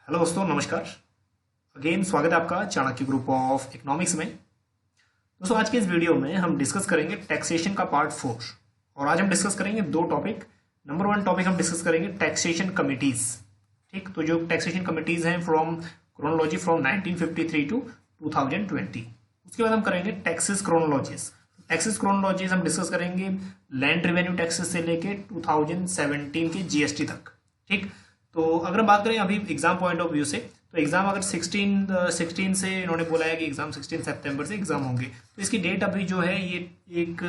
Hello दोस्तों, नमस्कार। Again स्वागत है आपका चाणक्य ग्रुप ऑफ इकोनॉमिक्स में। दोस्तों, आज के इस वीडियो में हम डिस्कस करेंगे टैक्सेशन का पार्ट 4। और आज हम डिस्कस करेंगे दो टॉपिक। नंबर 1 टॉपिक हम डिस्कस करेंगे टैक्सेशन कमिटीज। ठीक, तो जो टैक्सेशन कमिटीज हैं फ्रॉम क्रोनोलॉजी फ्रॉम 1953 टू 2020। उसके बाद हम करेंगे टैक्सेस क्रोनोलॉजीज। टैक्सेस क्रोनोलॉजीज हम डिस्कस करेंगे लैंड रेवेन्यू टैक्सेस से लेके 2017 के जीएसटी तक। ठीक, तो अगर हम बात करें अभी एग्जाम पॉइंट ऑफ व्यू से, तो एग्जाम अगर 16 से इन्होंने बोला है कि एग्जाम 16 सितंबर से एग्जाम होंगे, तो इसकी डेट अभी जो है ये एक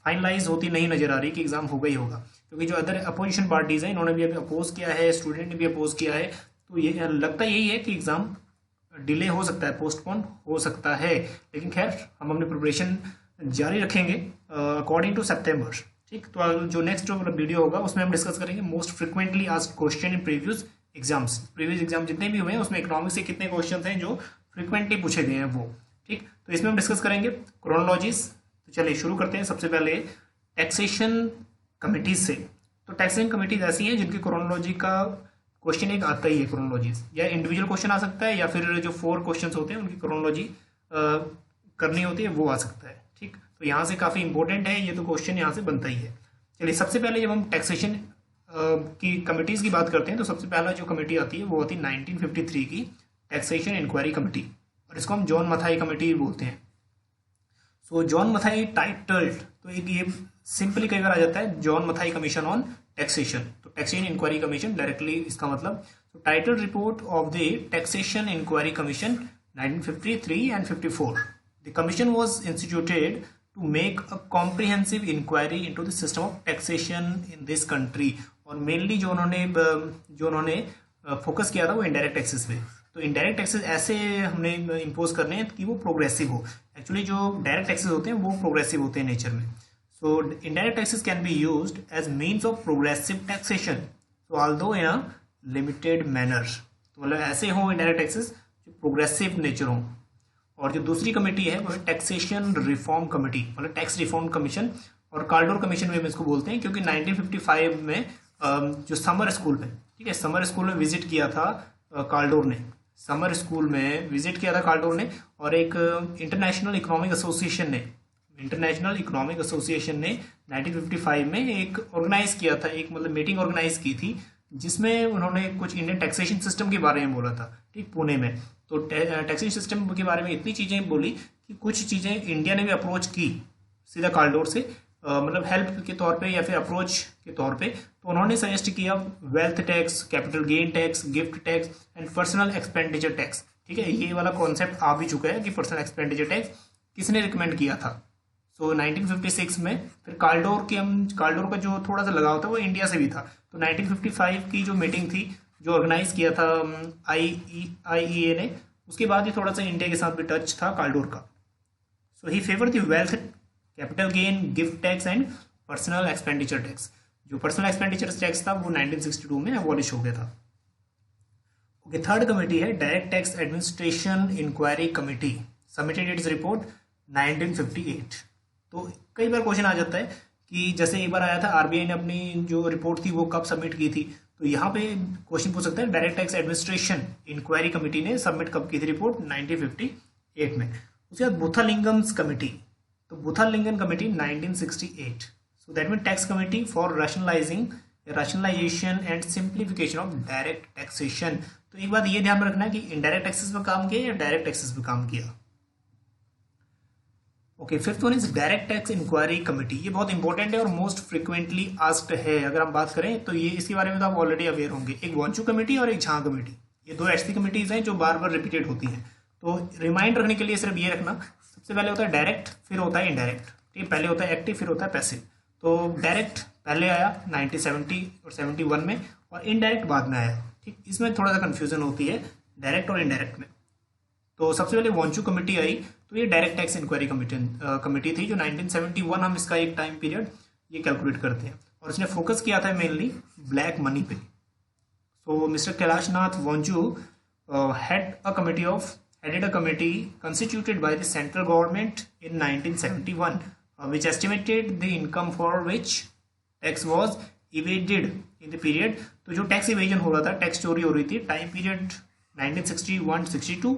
फाइनलाइज होती नहीं नजर आ रही कि एग्जाम होगा ही होगा, क्योंकि जो अदर अपोजिशन पार्टीज हैं इन्होंने भी अभी अपोज किया है, स्टूडेंट ने भी अपोज किया है। तो ये लगता यही है कि एग्जाम डिले हो सकता है, पोस्टपोन हो सकता है। लेकिन खैर, हम अपनी प्रिपरेशन जारी रखेंगे अकॉर्डिंग टू सितंबर। ठीक, तो जो नेक्स्ट जो वीडियो होगा उसमें हम डिस्कस करेंगे most frequently asked question in previous exams. Previous exam जितने भी हुए हैं उसमें इकोनॉमिक्स से कितने क्वेश्चन हैं जो फ्रिक्वेंटली पूछे गए हैं वो। ठीक, तो इसमें हम डिस्कस करेंगे क्रोनोलॉजीज। तो चलिए शुरू करते हैं। सबसे पहले टैक्सेशन कमिटीज से। तो टैक्सेशन कमिटीज ऐसी हैं जिनकी क्रोनोलॉजी का क्वेश्चन एक आता ही है। क्रोनोलॉजीज या इंडिविजुअल क्वेश्चन आ सकता है, या फिर जो 4 क्वेश्चन होते हैं उनकी क्रोनोलॉजी करनी होती है, वो आ सकता है। ठीक, तो यहाँ से काफ़ी इंपॉर्टेंट है ये, तो क्वेश्चन यहाँ से बनता ही है। चलिए, सबसे पहले जब हम टैक्सेशन की कमिटीज़ की बात करते हैं तो सबसे पहला जो कमेटी आती है वो होती है 1953 की टैक्सेशन इंक्वायरी कमेटी, और इसको हम जॉन मथाई कमेटी बोलते हैं। सो जॉन मथाई टाइटल्ड, तो एक ये सिंपली कई बार आ जाता है John Mathai commission on taxation, तो टैक्सेशन इंक्वायरी कमीशन डायरेक्टली इसका मतलब। तो title report of the taxation inquiry commission 1953 and 54। The commission was instituted to make a comprehensive inquiry into the system of taxation in this country। और mainly जो उन्होंने focus किया था वो indirect taxes पे। तो इनडायरेक्ट टैक्सेस ऐसे हमने इम्पोज करने हैं कि वो प्रोग्रेसिव हो। एक्चुअली जो डायरेक्ट टैक्सेस होते हैं वो प्रोग्रेसिव होते हैं नेचर में। So indirect taxes can be used as means of progressive taxation, so although in a limited manner. तो मतलब ऐसे हो इनडायरेक्ट टैक्सेस जो प्रोग्रेसिव नेचर हो। और जो दूसरी कमेटी है वो है टैक्सेशन रिफॉर्म कमेटी, मतलब टैक्स रिफॉर्म कमीशन, और कार्डोर कमीशन भी हम इसको बोलते हैं, क्योंकि 1955 में जो समर स्कूल में, ठीक है, समर स्कूल में विजिट किया था कार्डोर ने। समर स्कूल में विजिट किया था कार्डोर ने, और एक इंटरनेशनल इकोनॉमिक एसोसिएशन ने 1955 में एक ऑर्गेनाइज किया था, एक मतलब मीटिंग ऑर्गेनाइज की थी, जिसमें उन्होंने कुछ इंडियन टैक्सेशन सिस्टम के बारे में बोला था। ठीक, पुणे में। तो टैक्सेशन सिस्टम के बारे में इतनी चीज़ें बोली कि कुछ चीज़ें इंडिया ने भी अप्रोच की सीधा कार्डोर से, मतलब हेल्प के तौर पे या फिर अप्रोच के तौर पे। तो उन्होंने सजेस्ट किया wealth tax, capital gain tax, gift tax and personal expenditure tax. ठीक है, ये वाला कॉन्सेप्ट आ भी चुका है कि पर्सनल एक्सपेंडिचर टैक्स किसने रिकमेंड किया था। सो 1956 में फिर कार्डोर का जो थोड़ा सा लगाव था वो इंडिया से भी था। तो 1955 की जो मीटिंग थी, जो ऑर्गेनाइज किया था आईईए ने, उसके बाद ही थोड़ा सा इंडिया के साथ भी टच था कार्डोर का। So he favour the wealth, capital gain, gift tax and personal expenditure tax. जो पर्सनल एक्सपेंडिचर टैक्स था वो 1962 में अबॉलिश हो गया था। ओके, थर्ड कमेटी है direct tax administration inquiry committee, submitted its report 1958। तो कई बार क्वेश्चन आ जाता है कि जैसे एक बार आया था आरबीआई ने अपनी जो रिपोर्ट थी वो कब सबमिट की थी, तो यहाँ पे क्वेश्चन पूछ सकता है direct tax administration inquiry committee ने सबमिट कब की थी रिपोर्ट, 1958 में। उसके बाद बुथालिंगम्स कमेटी, तो Bhoothalingam committee 1968। So that mean tax committee for rationalisation and simplification of direct taxation. तो एक बात ये ध्यान में रखना है कि इनडायरेक्ट टैक्सेस पे काम किया या डायरेक्ट टैक्सेस पे काम किया। Okay, fifth one is direct tax inquiry committee. ये बहुत इंपॉर्टेंट है और मोस्ट फ्रिक्वेंटली आस्क्ड है। अगर हम बात करें तो ये इसके बारे में तो आप ऑलरेडी अवेयर होंगे। एक वांचू कमेटी और एक झां कमेटी, ये दो ऐसी कमेटीज हैं जो बार बार रिपीटेड होती हैं। तो रिमाइंड रखने के लिए सिर्फ ये रखना, सबसे पहले होता है डायरेक्ट, फिर होता है इनडायरेक्ट। ठीक, पहले होता है एक्टिव, फिर होता है पैसिव। तो डायरेक्ट पहले आया 1970 और 71 में, और इनडायरेक्ट बाद में आया। ठीक, इसमें थोड़ा सा कंफ्यूजन होती है डायरेक्ट और इनडायरेक्ट में। तो सबसे पहले वांचू कमेटी आई, तो ये डायरेक्ट टैक्स इंक्वायरी कमेटी थी, जो 1971 हम इसका एक टाइम पीरियड ये कैलकुलेट करते हैं, और इसने फोकस किया था मेनली ब्लैक मनी पे। So mister Kailash Nath Wanchoo headed a committee constituted by the central government in 1971, which estimated the income for which tax was evaded in the period. तो जो टैक्स इवेजन हो रहा था, टैक्स चोरी हो रही थी, टाइम पीरियड 1961-62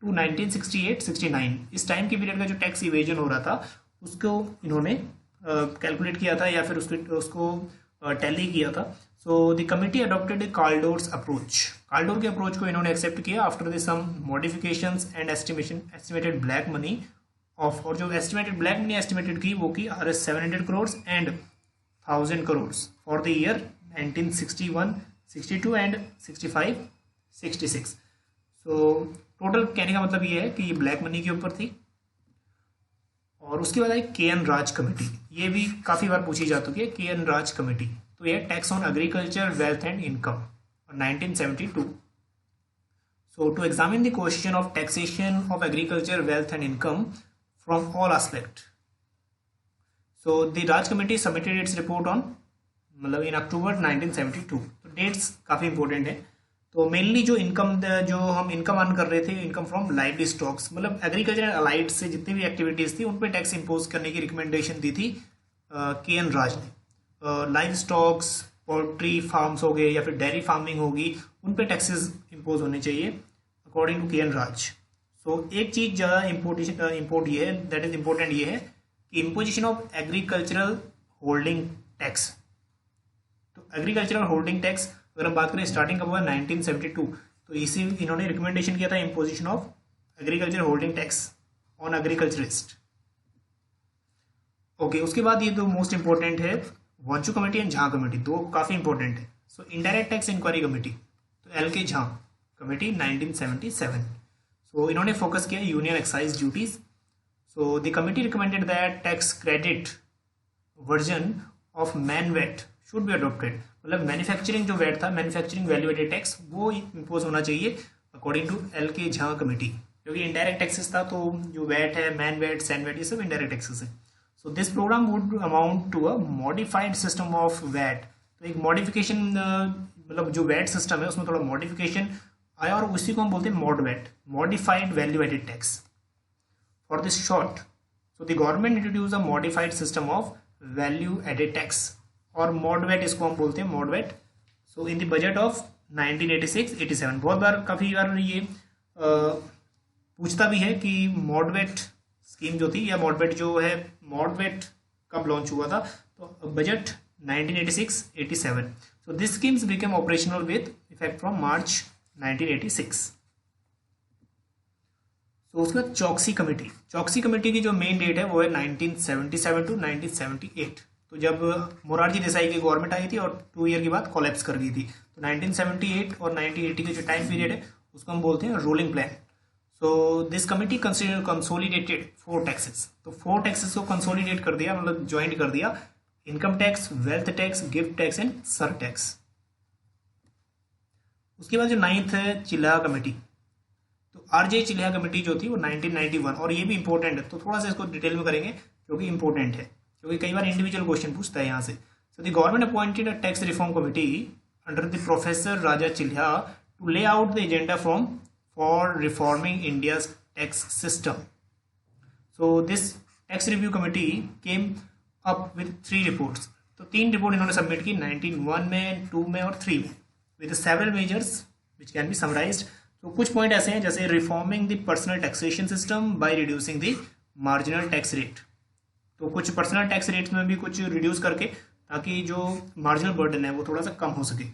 टू 1968-69, इस टाइम के पीरियड का जो टैक्स इवेजन हो रहा था उसको इन्होंने कैलकुलेट किया था या फिर उसको टैली किया था। So the committee adopted Kaldor's approach, Kaldor के अप्रोच को इन्होंने एक्सेप्ट किया after the some modifications and estimated black money of, और जो एस्टिमेटेड ब्लैक मनी एस्टिमेटेड की वो की Rs 700 crore and 1000 crore for the year 1961, 62 and 65, 66। So total कहने का मतलब ये है कि ये ब्लैक मनी के ऊपर थी। और उसके बाद आई KN राज कमेटी, ये भी काफ़ी बार पूछी जा चुकी है, KN राज कमेटी। तो ये tax on agriculture wealth and income 1972। So to examine the question of taxation of agriculture wealth and income from all aspect, so the Raj committee submitted its report on मतलब इन अक्टूबर 1972। तो dates काफ़ी important है। तो mainly जो हम income earn कर रहे थे, इनकम फ्रॉम लाइवली स्टॉक्स, मतलब एग्रीकल्चर अलाइड से जितनी भी एक्टिविटीज़ थी उन पे टैक्स इम्पोज करने की रिकमेंडेशन दी थी KN राज ने। लाइव स्टॉक्स, पोल्ट्री फार्म्स हो गए या फिर डेयरी फार्मिंग होगी, उन पे टैक्सेस इम्पोज होने चाहिए अकॉर्डिंग टू KN राज। सो एक चीज़ ज़्यादा इम्पोर्टेंट ये है कि imposition of agricultural holding tax. तो एग्रीकल्चरल होल्डिंग टैक्स अगर हम बात करें स्टार्टिंग कब हुआ 1972, तो इसी इन्होंने रिकमेंडेशन किया था imposition of agriculture holding tax on agriculturist. Okay, उसके बाद ये दो मोस्ट इंपॉर्टेंट है, Wanchoo committee and Jha committee, दो काफ़ी इंपॉर्टेंट है। So indirect tax inquiry committee, तो LK झा कमेटी 1977। सो इन्होंने फोकस किया union excise duties. So the committee recommended that tax credit version of man VAT should be adopted, मतलब manufacturing जो वेट था, मैन्युफैक्चरिंग वैल्यू एडेड टैक्स, वो impose होना चाहिए according to LK Jha committee, क्योंकि इनडायरेक्ट टैक्सेस था। तो जो वेट है, मैन वेट, सैन वेट, ये सब इनडायरेक्ट टैक्सेस है। So this program would amount to a modified system of VAT. तो एक मॉडिफिकेशन मतलब जो वैट सिस्टम है उसमें थोड़ा मॉडिफिकेशन आया और उसी को हम बोलते हैं mod VAT, modified value added tax. For this short, so the government introduce a modified system of value added tax, और मॉड वेट इसको हम बोलते हैं mod VAT. So in the budget of 1986-87, बहुत बार काफ़ी बार ये पूछता भी है कि मॉड वेट स्कीम जो थी या मॉड वेट जो है, मॉड वेट कब लॉन्च हुआ था, तो budget 1986-87। So this schemes became operational with effect from March 1986। तो उसके बाद चौकसी कमेटी, चौकसी कमेटी की जो मेन डेट है वो है 1977 टू 1978। तो जब मोरारजी देसाई की गवर्नमेंट आई थी और 2 ईयर के बाद कोलैप्स कर गई थी, तो 1978 और 1980 के जो टाइम पीरियड है उसको हम बोलते हैं rolling plan. So this committee consolidated 4 taxes, तो 4 टैक्सेस को कंसोलिडेट कर दिया, मतलब ज्वाइंट कर दिया, income tax, wealth tax, gift tax and sir tax. उसके बाद जो 9th है चिल्हा कमेटी, तो RJ चिल्हा कमेटी जो थी वो 1991, और ये भी इंपॉर्टेंट है, तो थोड़ा सा इसको डिटेल में करेंगे क्योंकि इंपॉर्टेंट है, क्योंकि कई बार इंडिविजुअल क्वेश्चन पूछता है यहाँ से। So the government appointed a tax reform committee under the professor Raja Chelliah to lay out the agenda for reforming India's tax system. So this tax review committee came up with 3 reports, तो 3 report इन्होंने submit की 1991 में, 2 में और 3 में, with several measures which can be summarised. तो कुछ point ऐसे हैं जैसे reforming the personal taxation system by reducing the marginal tax rate, तो कुछ पर्सनल टैक्स रेट्स में भी कुछ रिड्यूस करके ताकि जो मार्जिनल बर्डन है वो थोड़ा सा कम हो सके।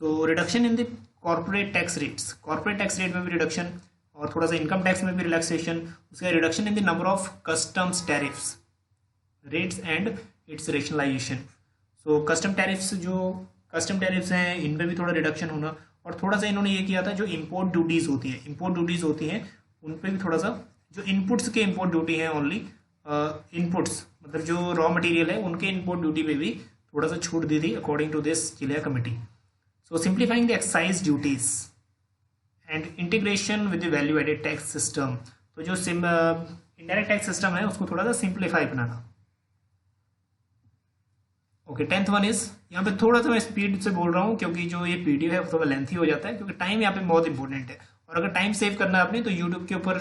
So reduction in the corporate tax rates, corporate tax rate में भी रिडक्शन, और थोड़ा सा इनकम टैक्स में भी रिलैक्सेशन। उसके reduction in the number of customs tariffs rates and its rationalisation. So custom tariffs हैं, इनमें भी थोड़ा रिडक्शन होना, और थोड़ा सा इन्होंने ये किया था जो इम्पोर्ट ड्यूटीज़ होती हैं उन पर भी थोड़ा सा, जो इनपुट्स के इम्पोर्ट ड्यूटी है ओनली इनपुट्स, मतलब जो रॉ मटेरियल है उनके इनपुट ड्यूटी पे भी थोड़ा सा छूट दी थी according to this Chelliah committee. So simplifying the excise duties and integration with the value added tax system, तो जो इनडायरेक्ट टैक्स सिस्टम है उसको थोड़ा सा सिंप्लीफाई बनाना। ओके, 10th वन इज, यहाँ पे थोड़ा सा मैं स्पीड से बोल रहा हूँ क्योंकि जो ये पीडीएफ है थोड़ा लेंथी हो जाता है, क्योंकि टाइम यहाँ पे बहुत इंपॉर्टेंट है, और अगर टाइम सेव करना है आपने तो यूट्यूब के ऊपर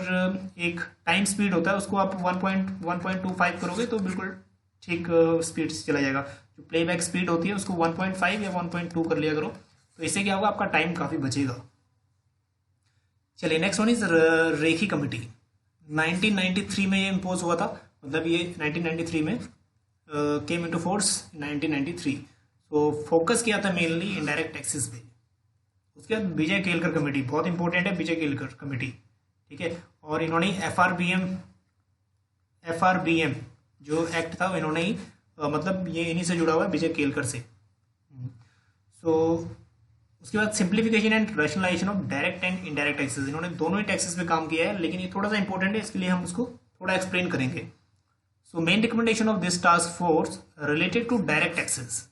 एक टाइम स्पीड होता है, उसको आप 1.25 करोगे तो बिल्कुल ठीक स्पीड से चला जाएगा। जो प्लेबैक स्पीड होती है उसको 1.5 या 1.2 कर लिया करो, तो इससे क्या होगा, आपका टाइम काफ़ी बचेगा। चलिए next one is Rekhi committee. 1993 में ये इम्पोज हुआ था, मतलब ये 1993 में केम इनटू फोर्स 1993। तो फोकस किया था मेनली इनडायरेक्ट टैक्सेस पे। उसके बाद विजय केलकर कमेटी, बहुत इंपॉर्टेंट है विजय केलकर कमेटी, ठीक है। और इन्होंने एफआरबीएम जो एक्ट था इन्होंने ही मतलब ये इन्हीं से जुड़ा हुआ है, विजय केलकर से। सो उसके बाद simplification and rationalisation of direct and indirect taxes, इन्होंने दोनों ही टैक्सेस पे काम किया है, लेकिन ये थोड़ा सा इंपॉर्टेंट है, इसके लिए हम उसको थोड़ा एक्सप्लेन करेंगे। So main recommendation of this task force related to direct taxes,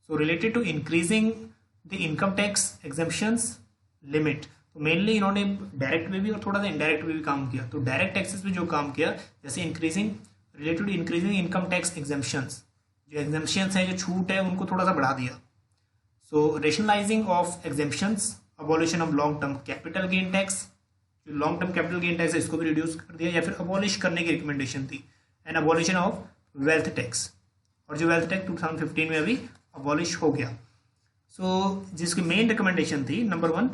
so related to increasing the income tax exemptions limit. तो मेनली इन्होंने डायरेक्ट में भी और थोड़ा सा इनडायरेक्ट में भी काम किया। तो डायरेक्ट टैक्सेस पे जो काम किया, जैसे related to increasing income tax exemptions, जो एग्जेम्पशंस हैं, जो छूट है, उनको थोड़ा सा बढ़ा दिया। So rationalising of exemptions, abolition of long term capital gain tax, जो long term capital gain tax है इसको भी रिड्यूस कर दिया या फिर अबॉलिश करने की रिकमेंडेशन थी। And abolition of wealth tax, और जो वेल्थ टैक्स 2015 में अभी अबॉलिश हो गया। सो जिसकी मेन रिकमेंडेशन थी, number 1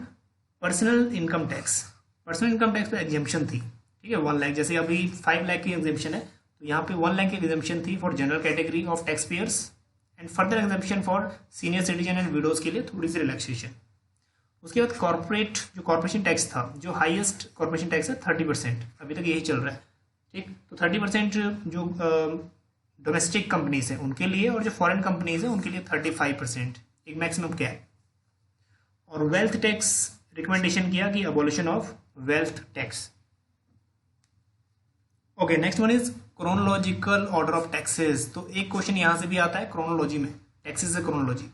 personal income tax. Personal income tax पे एग्जेम्पशन थी, ठीक है, 1 लाख, जैसे अभी 5 लाख की एग्जेम्पशन है, तो यहाँ पे 1 लाख की एग्जेम्पशन थी for general category of tax payers, and further exemption for senior citizen and widows के लिए थोड़ी सी रिलैक्सेशन। उसके बाद कॉर्पोरेशन टैक्स था, जो हाईएस्ट कॉर्पोरेशन टैक्स है 30%, अभी तक यही चल रहा है, ठीक। तो 30% जो डोमेस्टिक कंपनीज है उनके लिए, और जो फॉरेन कंपनीज है उनके लिए 35%, एक मैक्सिमम कैप। और वेल्थ टैक्स रिकमेंडेशन किया कि abolition of wealth tax. Okay, next one is chronological order of taxes. तो एक क्वेश्चन यहां से भी आता है क्रोनोलॉजी में, टैक्सेस से क्रोनोलॉजी।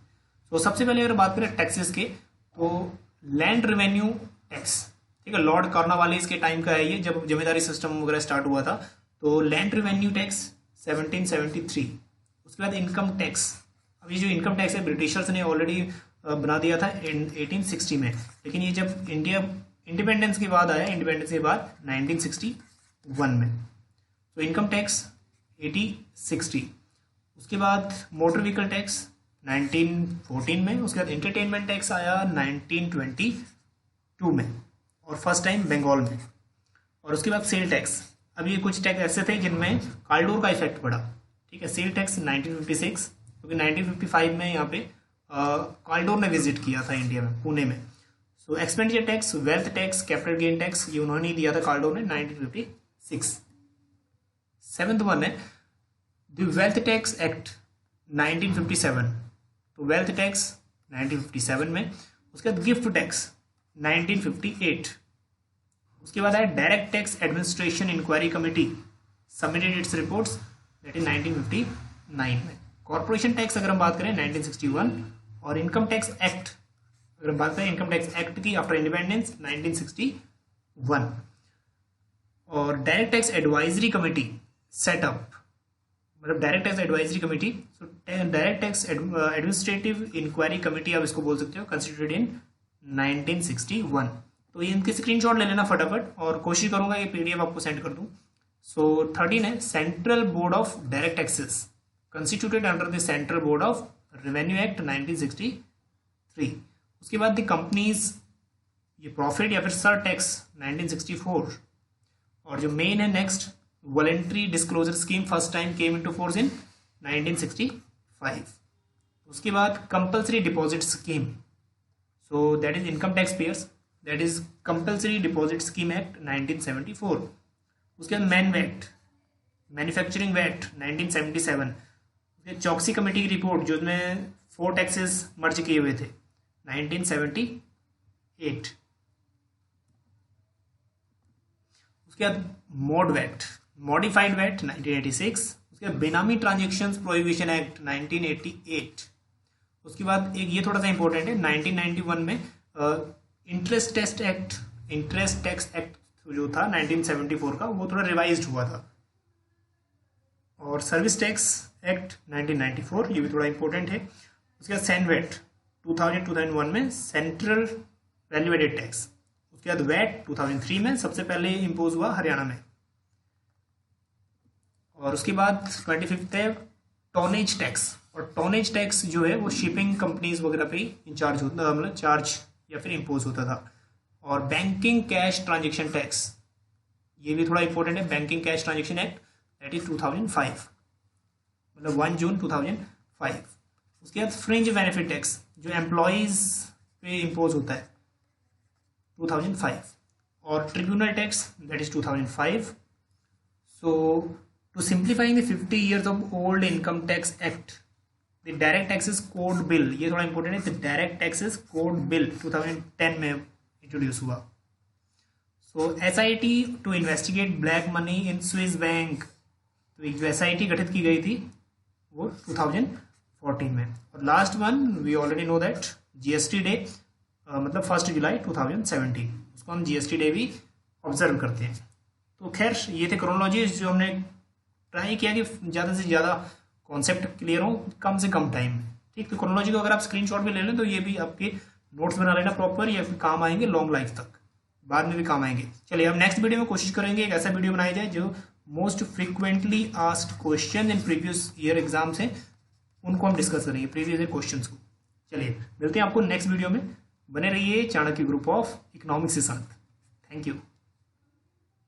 तो सबसे पहले अगर बात करें टैक्सेस के, तो लैंड रेवेन्यू टैक्स, ठीक है, लॉर्ड कॉर्नवालिस के टाइम का है ये, जब जमींदारी सिस्टम वगैरह स्टार्ट हुआ था। तो लैंड रेवेन्यू टैक्स 1773। उसके बाद इनकम टैक्स, अभी जो इनकम टैक्स है ब्रिटिशर्स ने ऑलरेडी बना दिया था 1860 में, लेकिन ये जब इंडिया इंडिपेंडेंस के बाद आया, इंडिपेंडेंस के बाद 1961 में। तो इनकम टैक्स 8060। उसके बाद मोटर व्हीकल टैक्स 1914 में। उसके बाद एंटरटेनमेंट टैक्स आया 1922 में, और फर्स्ट टाइम बंगाल में। और उसके बाद सेल टैक्स, अब ये कुछ टैक्स ऐसे थे जिनमें काल्डोर का इफेक्ट पड़ा, ठीक है। सेल टैक्स 1956, क्योंकि 1955 में यहाँ पे काल्डोर ने विजिट किया था इंडिया में, पुणे में। सो expenditure tax, wealth tax, capital gain tax, ये उन्होंने दिया था काल्डोर ने 1956। 7th वन है द वेल्थ टैक्स एक्ट 1957। तो वेल्थ टैक्स 1957 में। उसके बाद गिफ्ट टैक्स 1958। उसके बाद है direct tax administration inquiry committee submitted its reports, that is 1959 में। कॉर्पोरेशन टैक्स अगर हम बात करें 1961, और इनकम टैक्स एक्ट अगर हम बात करें इनकम टैक्स एक्ट की आफ्टर इंडिपेंडेंस 1961। और direct tax advisory committee setup, मतलब direct tax advisory committee, direct tax administrative inquiry committee आप इसको बोल सकते हो, कंस्टिट्यूटेड इन 1961। तो ये इनके स्क्रीनशॉट ले लेना फटाफट, और कोशिश करूंगा ये पीडीएफ आपको सेंड कर दूं। सो 13 है central board of direct taxes, constituted under the central board of revenue act 1963। उसके बाद द कंपनीज, ये प्रॉफिट या फिर सर टैक्स 1964। और जो मेन है next, voluntary disclosure scheme first time came into force in 1965। उसके बाद compulsory deposit scheme, so that is income tax payers, that is compulsory deposit scheme act 1974। उसके बाद मैन वैट, मैन्युफैक्चरिंग वैट 1977। चौकसी committee की report, जो उसमें 4 taxes मर्ज किए हुए थे, 1978। उसके बाद मोड वैट, मॉडिफाइड वैट 1986। उसके बाद बेनामी ट्रांजेक्शंस प्रोहिबिशन एक्ट 1988। उसके बाद एक ये थोड़ा सा इंपॉर्टेंट है, 1991 में इंटरेस्ट टैक्स एक्ट जो था 1974 का, वो थोड़ा रिवाइज्ड हुआ था। और सर्विस टैक्स एक्ट 1994, ये भी थोड़ा इंपॉर्टेंट है। उसके बाद सैनवेट 2001 में, सेंट्रल वैल्यू एडेड टैक्स। उसके बाद वैट 2003 में सबसे पहले इम्पोज हुआ हरियाणा में। और उसके बाद 25th है टोनेज टैक्स और टोनेज टैक्स जो है वो शिपिंग कंपनीज वगैरह पे इंचार्ज होता, मतलब चार्ज या फिर इम्पोज होता था। और बैंकिंग कैश ट्रांजेक्शन टैक्स, ये भी थोड़ा इंपॉर्टेंट है, banking cash transaction act, that is 2005, मतलब 1 जून 2005। उसके बाद फ्रिंज बेनिफिट टैक्स जो एम्प्लॉयज पे इम्पोज होता है 2005, और tribunal tax that is 2005। So to simplifying the 50 years of old income tax act, the direct taxes code bill, ये थोड़ा इंपॉर्टेंट है, the direct taxes code bill 2010 में इंट्रोड्यूस हुआ। So SIT to investigate black money in Swiss bank, तो एक जो SIT गठित की गई थी वो 2014 में। और last one we already know that GST day, मतलब 1 जुलाई 2017, उसको हम GST डे भी ऑब्जर्व करते हैं। तो खैर ये थे क्रोनोलॉजी जो हमने ट्राई किया कि ज़्यादा से ज़्यादा कॉन्सेप्ट क्लियर हो कम से कम टाइम में। ठीक, तो क्रोनोलॉजी को अगर आप स्क्रीनशॉट भी ले लें तो ये भी आपके नोट्स बना लेना प्रॉपर, या फिर काम आएंगे लॉन्ग लाइफ तक, बाद में भी काम आएंगे। चलिए अब नेक्स्ट वीडियो में कोशिश करेंगे एक ऐसा वीडियो बनाया जाए जो most frequently asked question in previous year exams हैं उनको हम डिस्कस करेंगे, प्रीवियस ईयर क्वेश्चन को। चलिए मिलते हैं आपको नेक्स्ट वीडियो में, बने रहिए चाणक्य ग्रुप ऑफ इकोनॉमिक्स के साथ। Thank you.